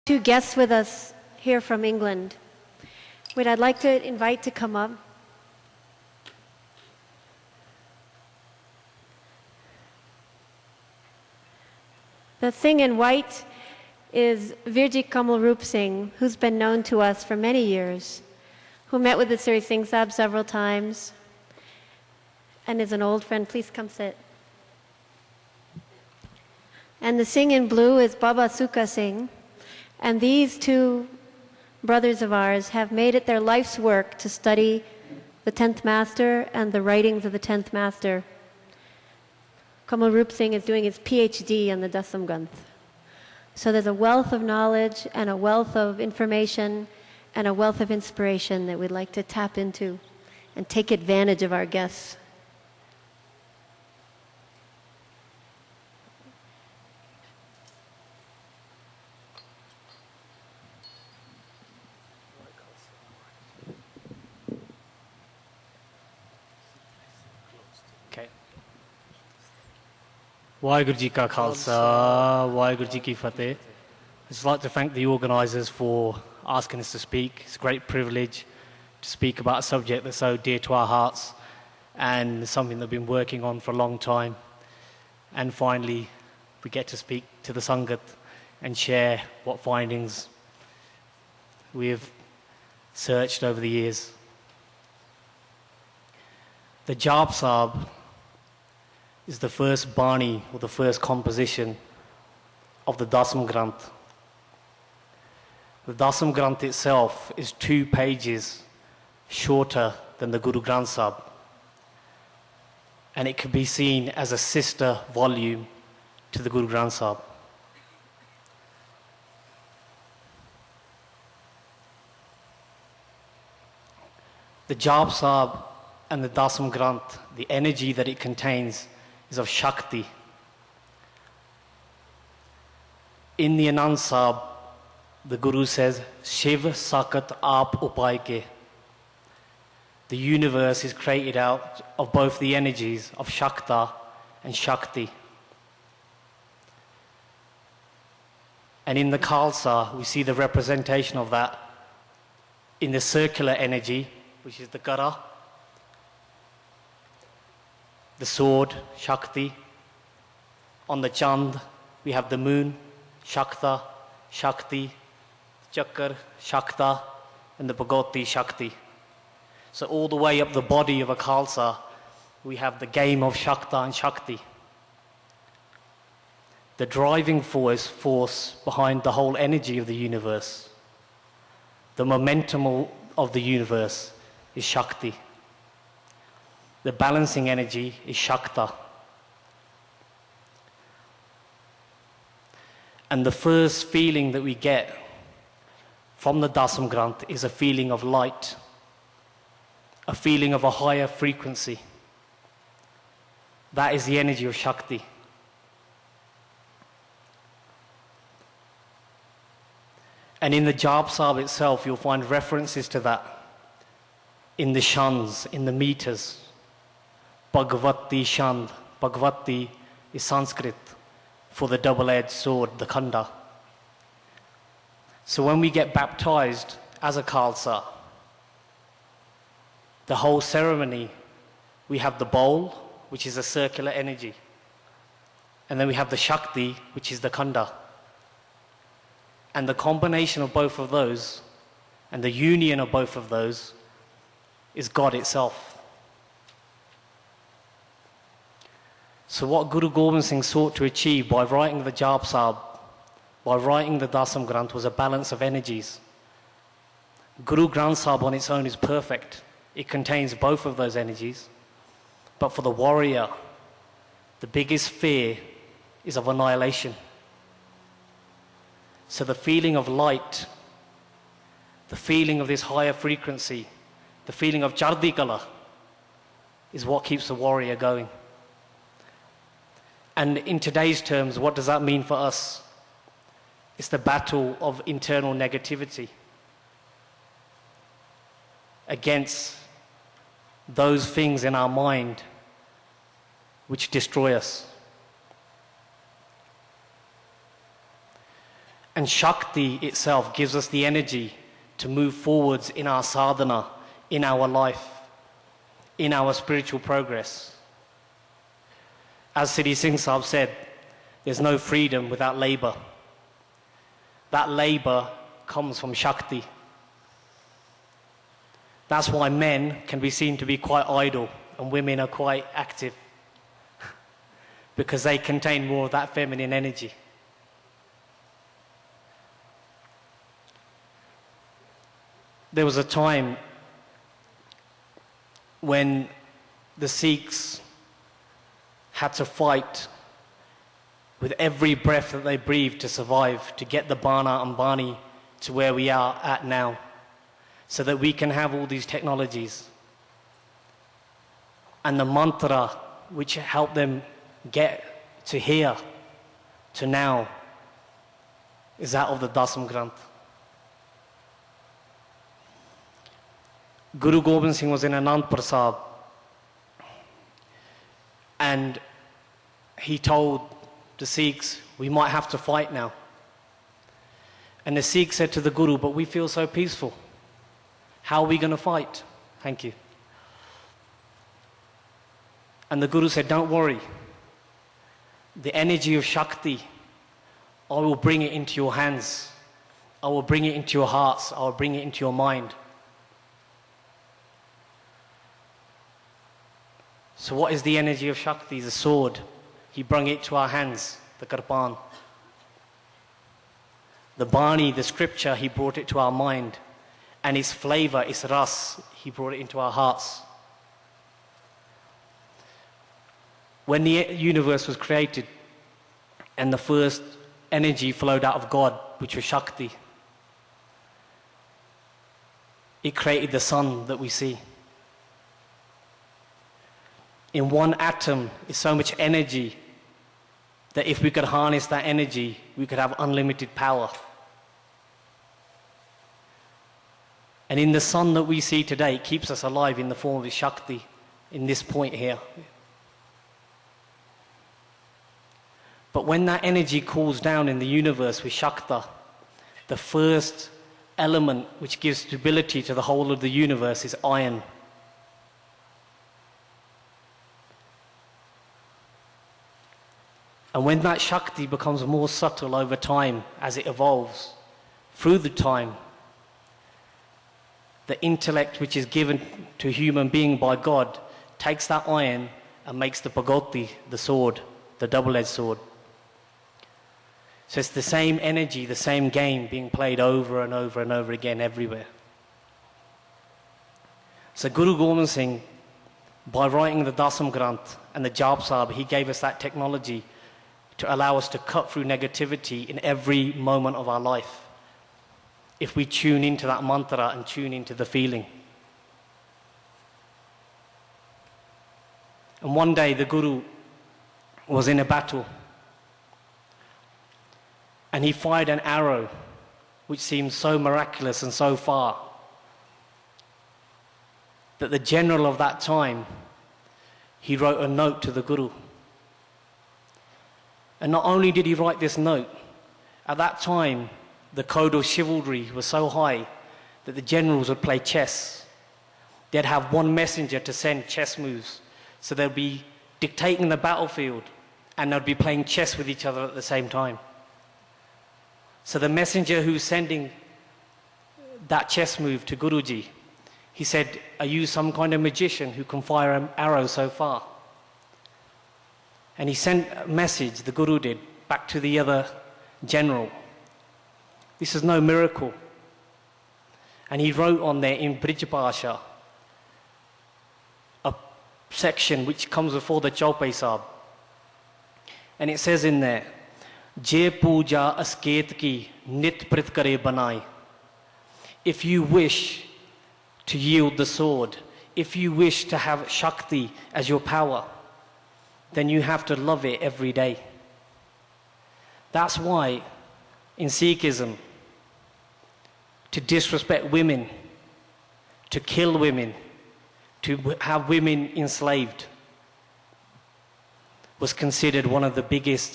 Two guests with us here from England, which I'd like to invite to come up. The thing in white is Virji Kamalroop Singh, who's been known to us for many years, who met with the Sri Singh Sahib several times, and is an old friend. Please come sit. And the Singh in blue is Baba Sukha Singh. And these two brothers of ours have made it their life's work to study the 10th Master and the writings of the 10th Master. Kamalroop Singh is doing his PhD on the Dasam Granth. So there's a wealth of knowledge and a wealth of information and a wealth of inspiration that we'd like to tap into and take advantage of our guests. Waheguru Ji Ka Khalsa, Waheguru Ji Ki Fateh. I'd just like to thank the organisers for asking us to speak. It's a great privilege to speak about a subject that's so dear to our hearts and something that we've been working on for a long time. And finally, we get to speak to the Sangat and share what findings we have searched over the years. The Jaap Sahib is the first Bani, or the first composition of the Dasam Granth. The Dasam Granth itself is 2 pages shorter than the Guru Granth Sahib, and it can be seen as a sister volume to the Guru Granth Sahib. The Jaap Sahib and the Dasam Granth, the energy that it contains is of Shakti. In the Anand Sahib, the Guru says, Shiv Sakat Aap Upay Ke. The universe is created out of both the energies of Shakta and Shakti. And in the Khalsa, we see the representation of that in the circular energy, which is the Kara, the sword, Shakti. On the Chand, we have the moon, Shakta, Shakti, Chakra, Shakta, and the Bhagoti, Shakti. So all the way up the body of a Khalsa, we have the game of Shakta and Shakti. The driving force behind the whole energy of the universe, the momentum of the universe is Shakti. The balancing energy is Shakta. And the first feeling that we get from the Dasam Granth is a feeling of light, a feeling of a higher frequency. That is the energy of Shakti. And in the Jaap Sahib itself, you'll find references to that in the shans, in the meters. Bhagavati Shand. Bhagavati is Sanskrit for the double-edged sword, the Khanda. So when we get baptized as a Khalsa, the whole ceremony, we have the bowl, which is a circular energy. And then we have the Shakti, which is the Khanda. And the combination of both of those, and the union of both of those, is God itself. So what Guru Gobind Singh sought to achieve by writing the Jaap Sahib, by writing the Dasam Granth, was a balance of energies. Guru Granth Sahib on its own is perfect. It contains both of those energies. But for the warrior, the biggest fear is of annihilation. So the feeling of light, the feeling of this higher frequency, the feeling of Chardi Kala is what keeps the warrior going. And in today's terms, what does that mean for us? It's the battle of internal negativity against those things in our mind which destroy us. And Shakti itself gives us the energy to move forwards in our sadhana, in our life, in our spiritual progress. As Sri Singh Sahib said, there's no freedom without labor. That labor comes from Shakti. That's why men can be seen to be quite idle and women are quite active, because they contain more of that feminine energy. There was a time when the Sikhs had to fight with every breath that they breathed to survive, to get the Bana and Bani to where we are at now, so that we can have all these technologies. And the mantra which helped them get to here, to now, is that of the Dasam Granth. Guru Gobind Singh was in Anandpur Sahib, and he told the Sikhs, we might have to fight now. And the Sikhs said to the Guru, but we feel so peaceful. How are we going to fight? Thank you. And the Guru said, don't worry. The energy of Shakti, I will bring it into your hands. I will bring it into your hearts. I will bring it into your mind. So what is the energy of Shakti? The sword. He brought it to our hands, the Karpan. The Bani, the scripture, he brought it to our mind. And its flavor, its ras, he brought it into our hearts. When the universe was created and the first energy flowed out of God, which was Shakti, it created the sun that we see. In one atom is so much energy that if we could harness that energy, we could have unlimited power. And in the sun that we see today, it keeps us alive in the form of Shakti, in this point here. But when that energy cools down in the universe with Shakta, the first element which gives stability to the whole of the universe is iron. And when that Shakti becomes more subtle over time, as it evolves, through the time, the intellect which is given to a human being by God takes that iron and makes the Bhagoti, the sword, the double-edged sword. So it's the same energy, the same game being played over and over and over again everywhere. So Guru Gobind Singh, by writing the Dasam Granth and the Jaap Sahib, he gave us that technology to allow us to cut through negativity in every moment of our life, if we tune into that mantra and tune into the feeling. And one day the Guru was in a battle and he fired an arrow which seemed so miraculous and so far that the general of that time, he wrote a note to the Guru. And not only did he write this note, at that time the code of chivalry was so high that the generals would play chess. They'd have one messenger to send chess moves. So they'd be dictating the battlefield and they'd be playing chess with each other at the same time. So the messenger who's sending that chess move to Guruji, he said, are you some kind of magician who can fire an arrow so far? And he sent a message, the Guru did, back to the other general. This is no miracle. And he wrote on there in Brij Bhasha a section which comes before the Jaap Sahib. And it says in there, Je puja asket ki nit prit kare banai. If you wish to yield the sword, if you wish to have Shakti as your power, then you have to love it every day. That's why in Sikhism, to disrespect women, to kill women, to have women enslaved, was considered one of the biggest